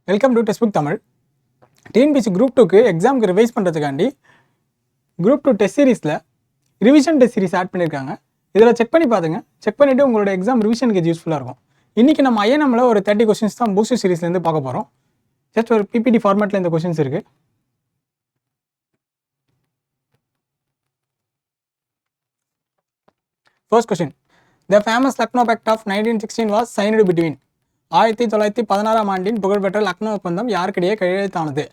Welcome to text Tamil. TNPSC group 2க்கு எக்ஸாமுக்கு revise பண்ணுறதுக்காண்டி குரூப் 2 டெஸ்ட் சீரிஸில் ரிவிஷன் டெஸ்ட் சீரிஸ் ஆட் பண்ணியிருக்காங்க. இதில் செக் பண்ணி பாருங்க. செக் பண்ணிவிட்டு உங்களோட எக்ஸாம் ரிவிஷனுக்கு இது யூஸ்ஃபுல்லாக இருக்கும். இன்றைக்கி நம்ம ஐஎன்எம்மில் ஒரு 30 கொஸ்டின்ஸ் தான் பூஸ்டர் சீரிஸ்லேருந்து பார்க்க போகிறோம். ஜஸ்ட் ஒரு பிபிடி ஃபார்மேட்டில் இந்த கொஸ்டின்ஸ் இருக்குது. First question, the famous Lucknow pact of 1916 was signed between 1916ஆம் ஆண்டின் புகழ்பெற்ற லக்னோ ஒப்பந்தம் யாருக்கிடையே கையெழுத்தானது?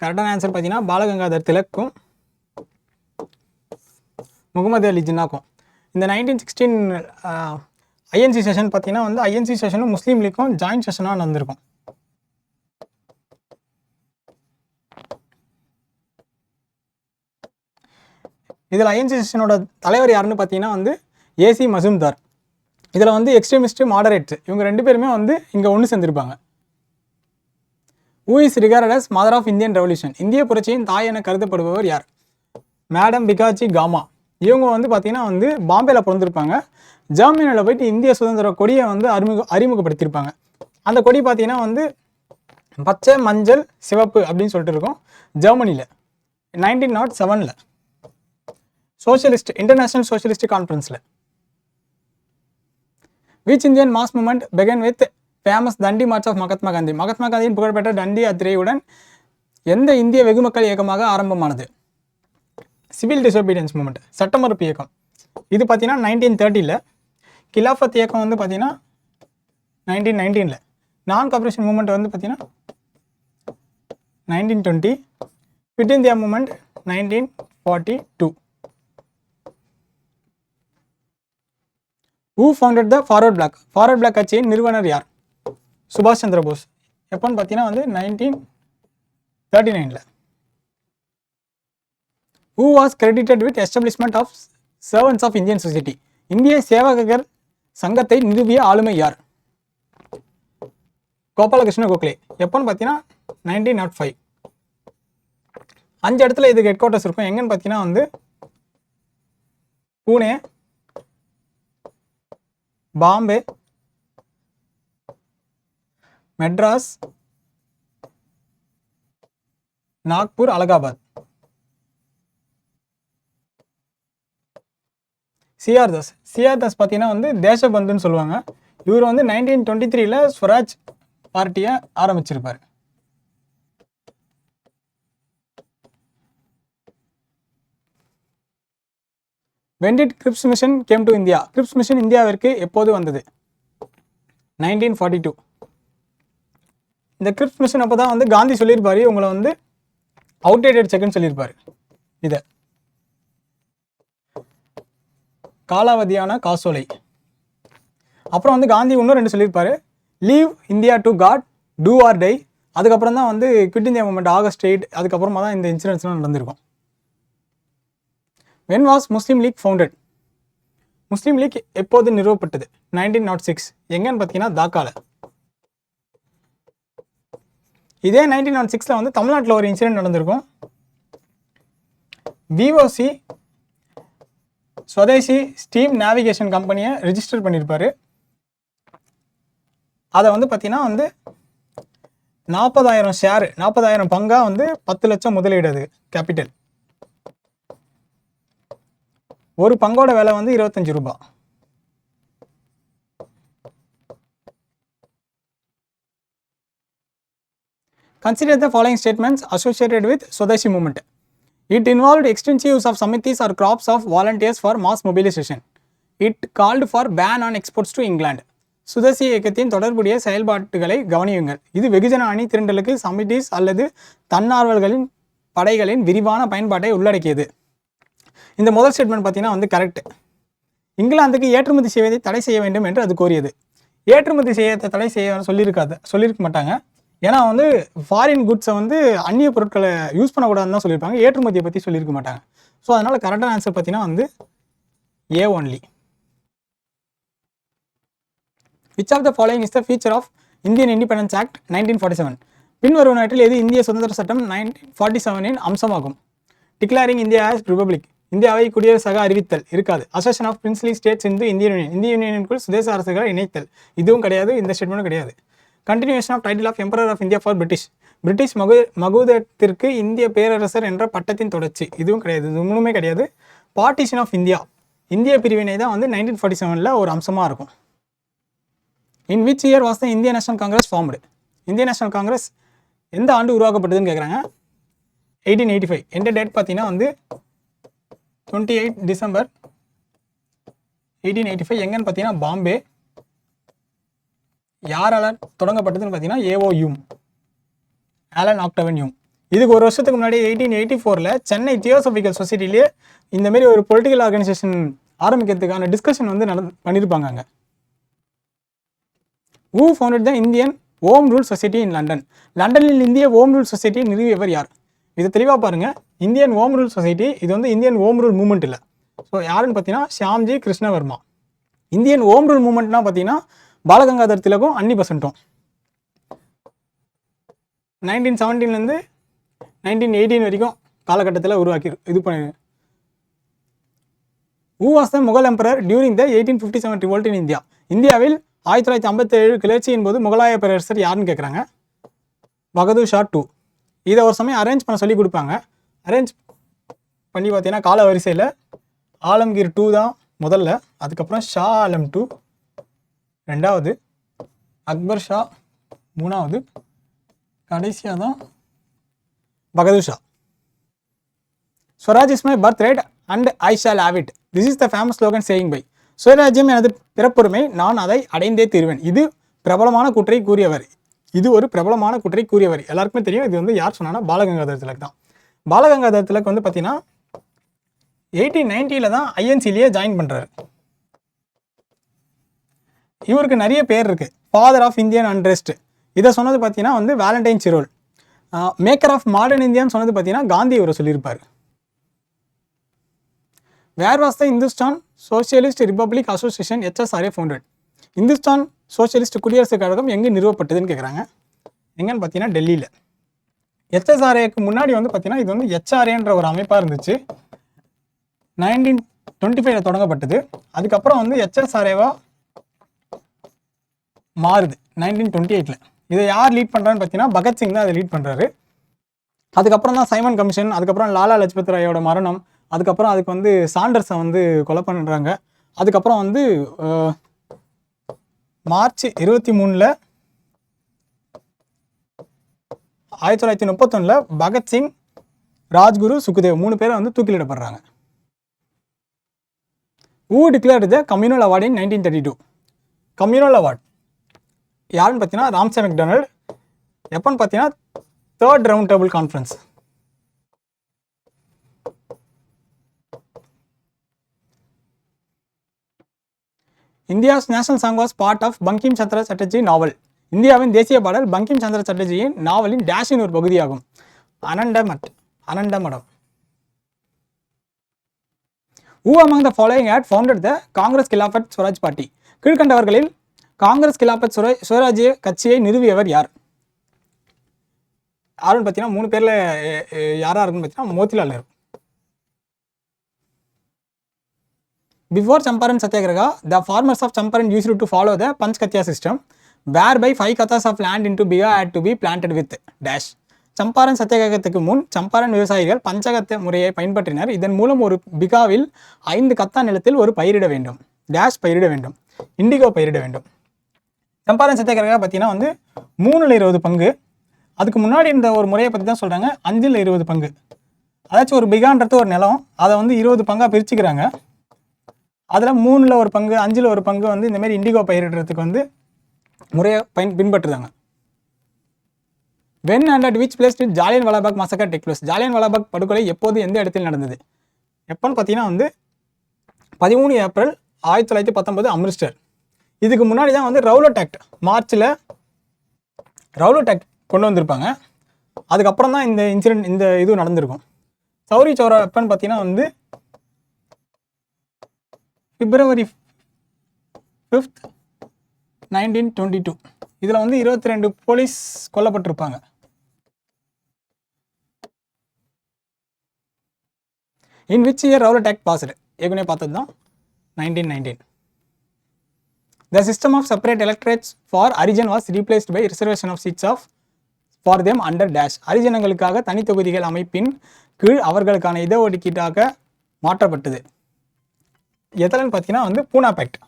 கரெக்டான ஆன்சர் பார்த்தீங்கன்னா பாலகங்காதர் திலக்கும் முகமது அலி ஜின்னாக்கும். இந்த 1916 ஐஎன்சி செஷன் பார்த்தீங்கன்னா வந்து ஐஎன்சி செஷனும் முஸ்லீம் லீக்கும் ஜாயின்ட் செஷனாக நடந்திருக்கும். இதில் ஐஎன்சி செஷனோட தலைவர் யாருன்னு பார்த்தீங்கன்னா வந்து ஏசி மசூம்தார். இதில் வந்து எக்ஸ்ட்ரீமிஸ்ட்டு மாடரேட்ஸ் இவங்க ரெண்டு பேருமே வந்து இங்கே ஒன்று சேர்ந்துருப்பாங்க. Who is regarded as mother of Indian revolution? இந்திய புரட்சியின் தாய் என கருதப்படுபவர் யார்? மேடம் பிகாச்சி காமா. இவங்க வந்து பார்த்தீங்கன்னா வந்து பாம்பேல பிறந்திருப்பாங்க. ஜெர்மனியில் போயிட்டு இந்திய சுதந்திர கொடியை வந்து அறிமுகப்படுத்தியிருப்பாங்க. அந்த கொடி பார்த்தீங்கன்னா வந்து பச்சை மஞ்சள் சிவப்பு அப்படின்னு சொல்லிட்டு இருக்கும். ஜெர்மனியில் 1907 சோஷியலிஸ்ட் இன்டர்நேஷனல் சோஷியலிஸ்ட் கான்ஃபரன்ஸில். Which Indian mass movement began with famous Dandi march of Mahatma Gandhi? Mahatma காந்தியின் புகழ்பெற்ற தண்டி யாத்திரையுடன் எந்த இந்திய வெகுமக்கள் இயக்கமாக ஆரம்பமானது? சிவில் டிசோபீடியன்ஸ் மூமெண்ட், சட்ட மறுப்பு இயக்கம். இது பார்த்தீங்கன்னா 1930. கிலாஃபத் இயக்கம் வந்து பார்த்தீங்கன்னா 1919. நான் கார்பரேஷன் மூமெண்ட் வந்து பார்த்தீங்கன்னா 1920. Quit India movement 1942. Who founded the Forward Bloc? Forward Bloc கட்சியின் நிறுவனர் யார்? சுபாஷ் சந்திர போஸ். எப்போன்னு பார்த்தீங்கன்னா வந்து 1939. Who was credited with establishment of servants of Indian society? இந்திய சேவகர்கள் சங்கத்தை நிறுவிய ஆளுமை யார்? கோபாலகிருஷ்ண கோகலே. எப்போன்னு பார்த்தீங்கன்னா 1905. 5 இடத்துல இதுக்கு ஹெட் குவார்ட்டர்ஸ் இருக்கும். எங்கன்னு பார்த்தீங்கன்னா வந்து பூனே, பாம்பே, மெட்ராஸ், நாக்பூர், அலகாபாத். சிஆர் தாஸ். சிஆர் தாஸ் பார்த்தீங்கன்னா வந்து தேசபந்துன்னு சொல்லுவாங்க. இவர் வந்து 1923 ஸ்வராஜ் பார்ட்டியை ஆரம்பிச்சிருப்பார். When did Cripps mission came to India? Cripps mission இந்தியாவிற்கு எப்போது வந்தது? 1942. இந்த Cripps mission அப்போ தான் வந்து காந்தி சொல்லியிருப்பாரு உங்களை வந்து அவுடேட்டட் செக்னு சொல்லியிருப்பாரு. இதை காலாவதியான காசோலை. அப்புறம் வந்து காந்தி இன்னும் 2 சொல்லியிருப்பாரு. Leave India to God, do or die. அதுக்கப்புறம் தான் வந்து குவிட் இந்தியா மூமெண்ட் August 8. அதுக்கப்புறமா தான் இந்த இன்சிடென்ட்ஸ்லாம் நடந்திருக்கும். When was Muslim League founded? Muslim League எப்போது நிறுவப்பட்டது? 1906. எங்கன்னு பார்த்தீங்கன்னா தாக்கால. இதே 1906 வந்து தமிழ்நாட்டில் ஒரு இன்சிடென்ட் நடந்திருக்கும். விஓசி ஸ்வதேசி ஸ்டீம் நேவிகேஷன் கம்பெனியை ரிஜிஸ்டர் பண்ணியிருப்பாரு. அதை வந்து பார்த்தீங்கன்னா வந்து 40,000 ஷேர் 40,000 பங்கா வந்து 10 லட்சம் முதலீடு. அது கேபிட்டல். ஒரு பங்கோட விலை வந்து 25 ரூபாய். Consider the following statements associated with Swadeshi movement. It involved extensive use of samitis or crops of volunteers for mass mobilization. It called for ban on exports to England. சுதேசி இயக்கத்தின் தொடர்புடைய செயல்பாட்டுகளை கவனியுங்கள். இது வெகுஜன அணி திரண்டலுக்கு சமிட்டிஸ் அல்லது தன்னார்வல்களின் படைகளின் விரிவான பயன்பாட்டை உள்ளடக்கியது. இந்த முதல் ஸ்டேட்மெண்ட் பார்த்தீங்கன்னா வந்து கரெக்ட். இங்கிலாந்துக்கு ஏற்றுமதி செய்வதை தடை செய்ய வேண்டும் என்று அது கோரியது. ஏற்றுமதி செய்யத்தை தடை செய்ய சொல்லியிருக்க மாட்டாங்க. ஏன்னா வந்து ஃபாரின் குட்ஸை வந்து அந்நிய பொருட்களை யூஸ் பண்ணக்கூடாதுன்னு தான் சொல்லியிருப்பாங்க. ஏற்றுமதியை பற்றி சொல்லியிருக்க மாட்டாங்க. ஸோ அதனால் கரெக்டான ஆன்சர் பார்த்தீங்கன்னா வந்து A only. Which of the following is the feature of Indian independence act 1947? பின்வருவனவற்றில் எது இந்திய சுதந்திர சட்டம் 1947 அம்சமாகும்? Declaring India as republic. இந்தியாவை குடியரசாக அறிவித்தல் இருக்காது. Association of princely states into Indian union. இந்திய யூனியனுக்குள் சுதேச அரசுகளை இணைத்தல். இதுவும் கிடையாது. இந்த ஸ்டேட்மெண்ட்டும் கிடையாது. Continuation of title of emperor of India for British மகுதத்திற்கு இந்திய பேரரசர் என்ற பட்டத்தின் தொடர்ச்சி. இதுவும் கிடையாது, இது மூணுமே கிடையாது. பார்ட்டிஷன் ஆஃப் இந்தியா, இந்திய பிரிவினை தான் வந்து 1947 ஒரு அம்சமாக இருக்கும். இன் விச் இயர் வாஸ் த இந்திய நேஷனல் காங்கிரஸ் ஃபார்ம்டு? இந்திய நேஷனல் காங்கிரஸ் எந்த ஆண்டு உருவாக்கப்பட்டதுன்னு கேட்குறாங்க. 1885. எந்த டேட் பார்த்தீங்கன்னா வந்து 28 டிசம்பர் 1885. எங்கன்னு பார்த்தீங்கன்னா பாம்பே. யாரால் தொடங்கப்பட்டதுன்னு பார்த்தீங்கன்னா ஏஓ யூம், ஆலன் ஆக்டவன் யூம். இதுக்கு ஒரு வருஷத்துக்கு முன்னாடி 1884 சென்னை தியோசபிக்கல் சொசைட்டிலேயே இந்தமாரி ஒரு பொலிட்டிக்கல் ஆர்கனைசேஷன் ஆரம்பிக்கிறதுக்கான டிஸ்கஷன் வந்து பண்ணியிருப்பாங்க அங்கே. Who founded the Indian home rule society in London? லண்டனில் இந்திய ஹோம் ரூல் சொசைட்டியை நிறுவியவர் யார்? இது தெளிவாக பாருங்கள். இந்தியன் ஹோம் ரூல் சொசைட்டி, இது வந்து இந்தியன் ஹோம் ரூல் மூவ்மெண்ட் இல்லை. ஸோ யாருன்னு பார்த்தீங்கன்னா Shyamji Krishnavarma. Indian home rule மூவ்மெண்ட்னா பார்த்தீங்கன்னா பாலகங்காதர் திலகம், அன்னி பெசன்ட்டும். 1917 1918 வரைக்கும் காலகட்டத்தில் உருவாக்கி இது பண்ணி. Who was the Mughal emperor during the 1857 revolt in India? இந்தியாவில் 1957 கிளர்ச்சியின் போது முகலாய பேரரசர் யாருன்னு கேட்குறாங்க. பகதூர் ஷா 2. இதை ஒரு சமயம் அரேஞ்ச் பண்ண சொல்லி கொடுப்பாங்க. அரேஞ்ச் பண்ணி பார்த்தீங்கன்னா கால வரிசையில் ஆலம்கீர் 2 தான் முதல்ல, அதுக்கப்புறம் ஷா ஆலம் 2 ரெண்டாவது, அக்பர் ஷா 3வது, கடைசியாக தான் Bahadur Shah. Swaraj is my birth right and I shall have it. This is the famous slogan saying by. சுயராஜ்யம் எனது பிறப்புரிமை, நான் அதை அடைந்தே தீர்வேன். இது பிரபலமான கூற்றை கூறியவர். எல்லாருக்குமே தெரியும். இது வந்து யார் சொன்னான்னா பாலகங்காதர் திலக் தான். பாலகங்காதர் திலக் வந்து பார்த்தீங்கன்னா 1890 தான் ஐஎன்சிலேயே ஜாயின் பண்ணுறாரு. இவருக்கு நிறைய பேர் இருக்குது. ஃபாதர் ஆஃப் இந்தியன் அண்ட்ரெஸ்ட் இதை சொன்னது பார்த்தீங்கன்னா வந்து Valentine Chirol. Maker of modern இந்தியான்னு சொன்னது பார்த்தீங்கன்னா காந்தி இவரை சொல்லியிருப்பார். Where was the Hindustan Socialist Republican Association HSRA founded? Hindustan Socialist குடியரசுக் கழகம் எங்கே நிறுவப்பட்டதுன்னு கேட்குறாங்க. எங்கன்னு பார்த்தீங்கன்னா டெல்லியில். HSRAக்கு முன்னாடி வந்து பார்த்தீங்கன்னா இது வந்து HRAன்ற ஒரு அமைப்பாக இருந்துச்சு. 1925 தொடங்கப்பட்டது. அதுக்கப்புறம் வந்து HSRAவா மாறுது 1928. இதை யார் லீட் பண்ணுறான்னு பார்த்தீங்கன்னா பகத்சிங் தான் அதை லீட் பண்ணுறாரு. அதுக்கப்புறம் தான் சைமன் கமிஷன், அதுக்கப்புறம் லாலா லஜ்பத் ராயோட மரணம், அதுக்கப்புறம் அதுக்கு வந்து சாண்டர்ஸை வந்து கொலை பண்ணுறாங்க. அதுக்கப்புறம் வந்து மார்ச் 23 1931 பகத்சிங், ராஜ்குரு, சுக்தேவ் 3 பேரை வந்து தூக்கிலிடப்படுறாங்க. Who declared the communal award in 1932? Communal award யாருன்னு பார்த்தீங்கன்னா ராம்சே மெக்டொனால்ட். எப்போன்னு பார்த்தீங்கன்னா 3rd round table conference. India's national song was part of Bankim Chandra Chatterjee novel. இந்தியாவின் தேசிய பாடல் பங்கிம் சந்திர சட்டர்ஜியின் நாவலின் டேஷின் ஒரு பகுதியாகும். Anandamath. Who among the following had founded the Congress Khilafat Swaraj party? கீழ்கண்டவர்களில் காங்கிரஸ் கிலாபத் சுவராஜ்ய கட்சியை நிறுவியவர் யார்? யாருன்னு பார்த்தீங்கன்னா 3 பேரில் யாராக இருக்குன்னு பார்த்தீங்கன்னா Motilal Nehru. Before Champaran Satyagraha, the farmers of Champaran used to follow the Panchkatya system, whereby 5 kathas of land into Bihar had to be planted with dash. Champaran சத்தியாகிரகத்துக்கு முன் சம்பாரன் விவசாயிகள் பஞ்சகத்த முறையை பயன்பற்றினர். இதன் மூலம் ஒரு பிகாவில் 5 கத்தா நிலத்தில் ஒரு பயிரிட வேண்டும், டேஷ் பயிரிட வேண்டும், இண்டிகோ பயிரிட வேண்டும். சம்பாரன் சத்தியாகிரகம் பார்த்தீங்கன்னா வந்து 3/20 பங்கு. அதுக்கு முன்னாடி இந்த ஒரு முறையை பற்றி தான் சொல்கிறாங்க. 5/20 பங்கு. அதாச்சும் ஒரு பிகான்றது ஒரு நிலம், அதை வந்து 20 பங்காக பிரிச்சுக்கிறாங்க. அதில் 3/1 பங்கு 5/1 பங்கு வந்து இந்தமாரி இண்டிகோ பயிரிடுறதுக்கு வந்து முறையை பின்பற்றுறாங்க. When and at which place did Jallianwala Bagh massacre take place? Jallianwala Bagh படுகொலை எப்போது எந்த இடத்தில் நடந்தது? எப்போன்னு பார்த்தீங்கன்னா வந்து 13 ஏப்ரல் 1919 அம்ரிஸ்டர். இதுக்கு முன்னாடி தான் வந்து ரவுலட் ஆக்ட் மார்ச்சில் ரவுலட் ஆக்ட் கொண்டு வந்திருப்பாங்க. அதுக்கப்புறம் தான் இந்த இது நடந்திருக்கும். சௌரி சௌரா எப்போன்னு பார்த்தீங்கன்னா வந்து February 5th 1922. இதில் வந்து 22 போலீஸ் கொல்லப்பட்டிருப்பாங்க. In which year Rowlatt act passed? ஏற்கனவே பார்த்தது தான் 1919. The system of separate electorates for Harijan was replaced by reservation of seats for them under dash. ஹரிஜனங்களுக்காக தனி தொகுதிகள் அமைப்பின் கீழ் அவர்களுக்கான இடஒதுக்கீட்டாக மாற்றப்பட்டது. எதலன்னு பார்த்தீங்கன்னா வந்து பூனா பேக்ட்.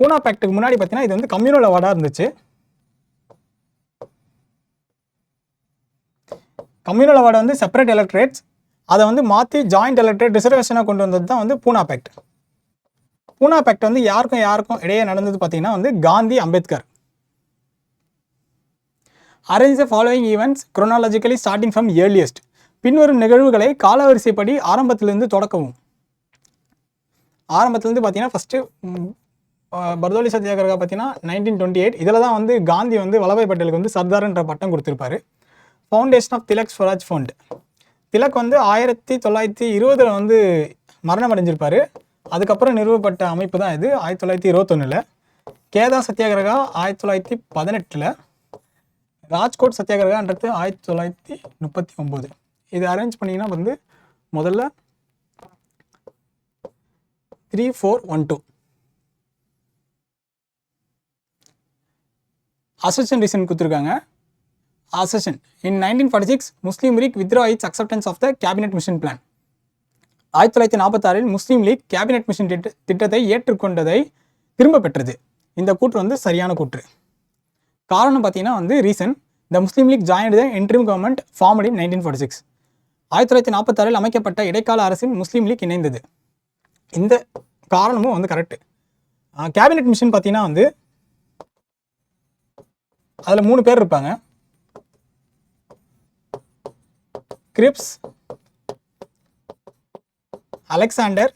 பூனா பேக்டுக்கு முன்னாடி பார்த்தீங்கன்னா இது வந்து கம்யூனல் அவார்டாக இருந்துச்சு. கம்யூனல் அவார்டு வந்து செப்பரேட் எலக்ட்ரேட்ஸ், அதை வந்து மாற்றி ஜாயிண்ட் எலக்ட்ரேட் ரிசர்வேஷனாக கொண்டு வந்தது தான் வந்து பூனா பேக்ட். பூனா பேக்ட் வந்து யாருக்கும் இடையே நடந்தது பார்த்தீங்கன்னா வந்து Gandhi Ambedkar. Arrange the following events chronologically starting from earliest. பின்வரும் நிகழ்வுகளை காலவரிசைப்படி ஆரம்பத்திலிருந்து தொடக்கவும். ஆரம்பத்திலேருந்து பார்த்தீங்கன்னா ஃபஸ்ட்டு பர்தோலி சத்தியாகிரகா பார்த்தீங்கன்னா 1928. இதில் தான் வந்து காந்தி வந்து வல்லபாய் பட்டேலுக்கு வந்து சர்தார்ன்ற பட்டம் கொடுத்துருப்பாரு. Foundation of Tilak Swaraj Fund. திலக் வந்து 1920 வந்து மரணம் அடைஞ்சிருப்பார். அதுக்கப்புறம் நிறுவப்பட்ட அமைப்பு தான் இது 1921. கேதா சத்தியாகிரகா 1918. ராஜ்கோட் சத்தியாகிரகான்றது 1939. இது அரேஞ்ச் பண்ணிங்கன்னா வந்து முதல்ல 3412. அசெஷன் ரீசன் கொடுத்துருக்காங்க. Assertion in 1946 Muslim League withdrew its acceptance of the Cabinet Mission plan. 1946 Muslim League Cabinet Mission திட்டத்தை ஏற்றுக்கொண்டதை திரும்ப பெற்றது. இந்த கூற்று வந்து சரியான கூற்று. காரணம் பார்த்தீங்கன்னா வந்து reason the Muslim League joined the interim government formed in 1946. 1946 அமைக்கப்பட்ட இடைக்கால அரசின் முஸ்லீம் லீக் இணைந்தது. இந்த காரணமும் வந்து கரெக்டு. கேபினெட் மிஷன் பார்த்தீங்கன்னா வந்து அதில் 3 பேர் இருப்பாங்க. கிரிப்ஸ், அலெக்சாண்டர்,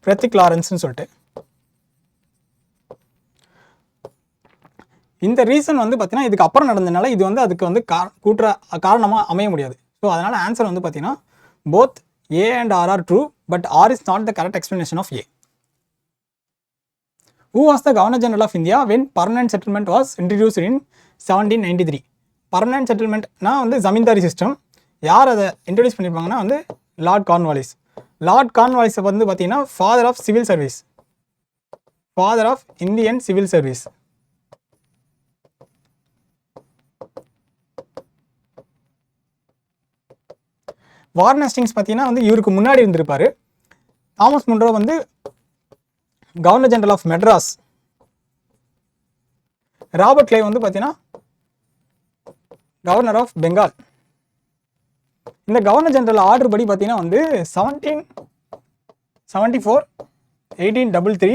பிரத்திக் லாரன்ஸ்னு சொல்லிட்டு. இந்த ரீசன் வந்து பார்த்தீங்கன்னா இதுக்கு அப்புறம் நடந்ததுனால இது வந்து அதுக்கு வந்து காரணமாக அமைய முடியாது. ஸோ அதனால் ஆன்சர் வந்து பார்த்தீங்கன்னா both A and R are true, but R is not the correct explanation of A. Who was the Governor General of India when permanent settlement was introduced in 1793? Permanent செட்டில்மெண்ட்னா வந்து zamindari system. யார் அதை introduce பண்ணியிருப்பாங்கன்னா வந்து Lord Cornwallis. Lord கார்ன்வாலிஸை வந்து பார்த்தீங்கன்னா father of civil service, father of Indian Civil Service. Warren Hastings பார்த்தீங்கன்னா வந்து இவருக்கு முன்னாடி இருந்திருப்பார். தாமஸ் முன்ரோ வந்து governor general of Madras. Robert Clive வந்து பார்த்தீங்கன்னா கவர்னர் ஆஃப் பெங்கால். இந்த கவர்னர் ஜெனரல் ஆர்டர் படி பார்த்தீங்கன்னா வந்து 1774, 1833,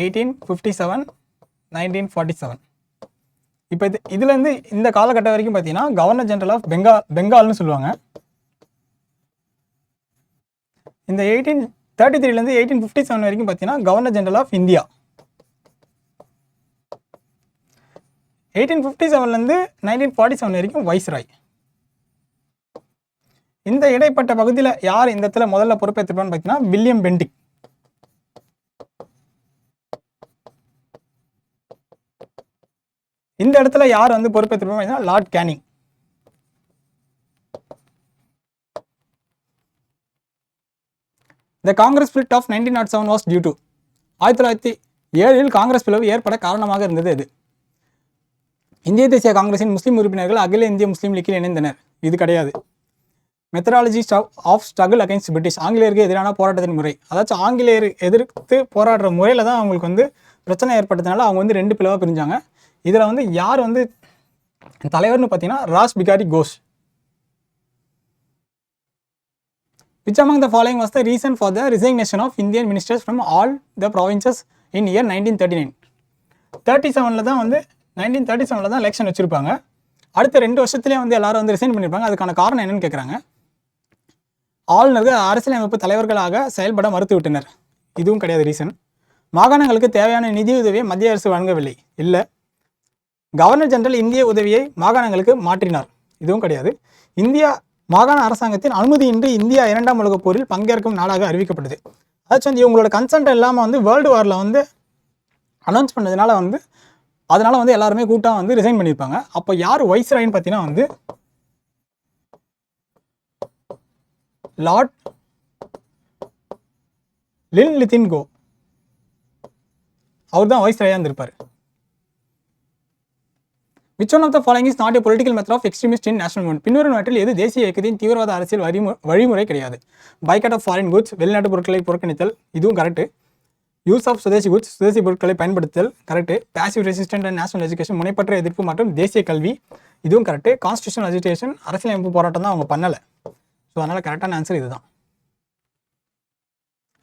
1857, 1947. இப்போ இதுலேருந்து இந்த காலகட்டம் வரைக்கும் பார்த்தீங்கன்னா கவர்னர் ஜெனரல் ஆஃப் பெங்கால்னு சொல்லுவாங்க. இந்த 1833 1857 வரைக்கும் பார்த்தீங்கன்னா கவர்னர் ஜெனரல் ஆஃப் இந்தியா. 1857 1947 வரைக்கும் வைஸ்ராய். இந்த இடைப்பட்ட பகுதியில் யார் இந்த இடத்துல முதல்ல பொறுப்பேற்றிருப்பான்னு பார்த்தீங்கன்னா வில்லியம் பெண்டிக். இந்த இடத்துல யார் வந்து பொறுப்பேற்றிருப்பான்னு பார்த்தீங்கன்னா Lord Canning. The Congress split of 1907 was due to 1907 Congress பிளவு ஏற்பட காரணமாக இருந்தது எது? இந்திய தேசிய காங்கிரசின் முஸ்லீம் உறுப்பினர்கள் அகில இந்திய முஸ்லீம் லீக்கில் இணைந்தனர். இது கிடையாது. Methodology of struggle against British, ஆங்கிலேயருக்கு எதிரான போராட்டத்தின் முறை. அதாச்சும் ஆங்கிலேயர் எதிர்த்து போராடுற முறையில் தான் அவங்களுக்கு வந்து பிரச்சனை ஏற்பட்டதுனால அவங்க வந்து 2 பிளவாக பிரிஞ்சாங்க. இதில் வந்து யார் வந்து தலைவர்னு பார்த்தீங்கன்னா ராஸ் Bihari Ghosh. Which among the following was the reason for the resignation of Indian ministers from all the provinces in year 1939? 37 தான் வந்து 1937 தான் எலெக்ஷன் வச்சுருப்பாங்க. அடுத்த 2 வருஷத்துலேயே வந்து எல்லாரும் வந்து ரிசைன் பண்ணியிருப்பாங்க. அதுக்கான காரணம் என்னன்னு கேட்குறாங்க. ஆளுநர்கள் அரசியலமைப்பு தலைவர்களாக செயல்பட மறுத்துவிட்டனர். இதுவும் கிடையாது ரீசன். மாகாணங்களுக்கு தேவையான நிதியுதவியை மத்திய அரசு வழங்கவில்லை. இல்லை. கவர்னர் ஜெனரல் இந்திய உதவியை மாகாணங்களுக்கு மாற்றினார். இதுவும் கிடையாது. இந்தியா மாகாண அரசாங்கத்தின் அனுமதியின்றி இந்தியா 2ஆம் உலகப் போரில் பங்கேற்கும் நாடாக அறிவிக்கப்பட்டது. அதாச்சும் வந்து இவங்களோட கன்சென்ட் இல்லாமல் வந்து வேர்ல்டு வாரில் வந்து அனௌன்ஸ் பண்ணதுனால வந்து அதனால் வந்து எல்லாருமே கூட்டம் வந்து ரிசைன் பண்ணியிருப்பாங்க. அப்போ யார் வைஸ்ராய்னு பார்த்தீங்கன்னா வந்து லார்ட் லித்தின்கோ அவர் தான் வைஸ்ராயா இருந்திருப்பார். Which one of the following is not a political method of extremist in national movement? பின்வரும் நாட்டில் எது தேசிய இயக்கத்தின் தீவிரவாத அரசியல் வழிமுறை கிடையாது? பைக்காட் ஆஃப் ஃபாரின் குட்ஸ், வெளிநாட்டு பொருட்களை புறக்கணித்தல், இதுவும் correct. Use of swadeshi goods, swadeshi பொருட்களை பயன்படுத்தல், correct. Passive resistant and national education, முனைப்பற்ற எதிர்ப்பு மற்றும் தேசிய கல்வி, இதுவும் கரெக்ட். கான்ஸ்டியூஷனல் அஜிடேஷன், அரசியலமைப்பு போராட்டம் தான் அவங்க பண்ணலை. ஸோ அதனால் கரெக்டான ஆன்சர் இதுதான்.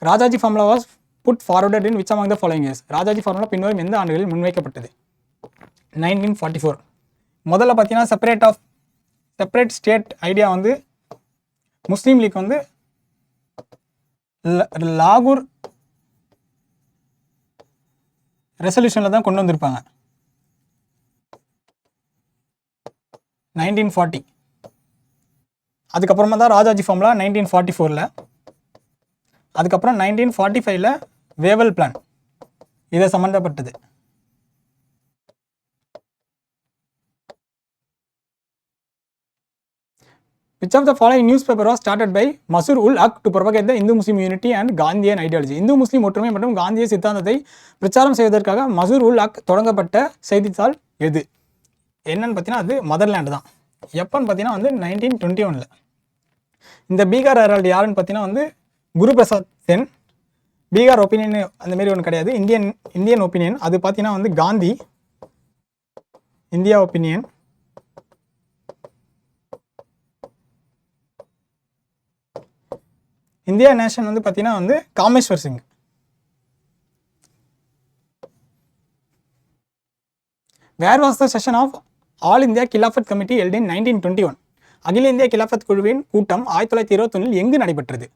Rajaji formula was put forwarded in which among the following years? Rajaji formula பின்வரும் எந்த ஆண்டுகளில் முன்வைக்கப்பட்டது? 1944. முதல்ல பார்த்தீங்கன்னா செப்பரேட் ஸ்டேட் ஐடியா வந்து முஸ்லீம் லீக் வந்து லாகூர் ரெசல்யூஷனில் தான் கொண்டு வந்திருப்பாங்க 1940. அதுக்கப்புறமா தான் ராஜாஜி ஃபார்முலா 1944ல். அதுக்கப்புறம் 1945ல் வேவல் பிளான் இதை சம்மந்தப்பட்டது. Which of the following newspaper was started by Masur ul Haq to propagate the Hindu-Muslim unity and Gandhian ideology? Hindu முஸ்லீம் ஒற்றுமை மற்றும் காந்திய சித்தாந்தத்தை பிரச்சாரம் செய்வதற்காக மசூர் உல் ஹக் தொடங்கப்பட்ட செய்தித்தாள் எது? என்னன்னு பார்த்தீங்கன்னா அது மதர்லேண்ட் தான். எப்போன்னு பார்த்தீங்கன்னா வந்து 1921. இந்த பீகார் ஹெரால்டு யாருன்னு பார்த்தீங்கன்னா வந்து குரு பிரசாத் சென். பீகார் ஒப்பீனியன் அந்தமாரி ஒன்று கிடையாது, இந்தியன் ஒப்பீனியன். அது பார்த்தீங்கன்னா வந்து Gandhi, India opinion. India nation வந்து பார்த்தீங்கன்னா வந்து Kameshwar Singh. Where was the session of all India Khilafat committee held in 1921? அகில இந்திய கிலாஃபத் குழுவின் கூட்டம் 1921 எங்கு நடைபெற்றது?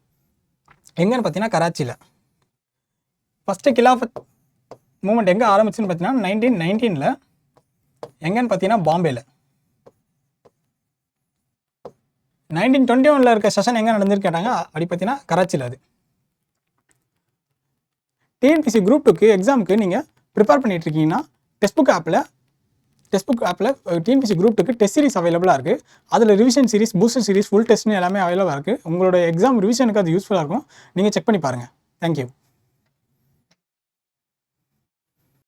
எங்கன்னு பார்த்தீங்கன்னா கராச்சியில். ஃபஸ்ட்டு கிலாஃபத் மூமெண்ட் எங்கே ஆரம்பிச்சுன்னு பார்த்தீங்கன்னா 1919. எங்கன்னு பார்த்தீங்கன்னா பாம்பேல. 1921 இருக்க செஷன் எங்கே நடந்துருக்கு கேட்டாங்க, அப்படி பார்த்தீங்கன்னா கராச்சியில். அது டிஎன்பிசி குரூப் 2க்கு எக்ஸாமுக்கு நீங்கள் ப்ரிப்பேர் பண்ணிட்டு இருக்கீங்கன்னா டெஸ்ட் புக் ஆப்பில் டிஎன்பிசி குரூப் 2க்கு டெஸ்ட் சீரிஸ் அவைலபிளாக இருக்குது. அதில் revision series, booster series, full டெஸ்ட்னு எல்லாமே அவைலபிளாக இருக்குது. உங்களோட எக்ஸாம் ரிவிஷனுக்கு அது யூஸ்ஃபுல்லாக இருக்கும். நீங்கள் செக் பண்ணி பாருங்கள். தேங்க்யூ.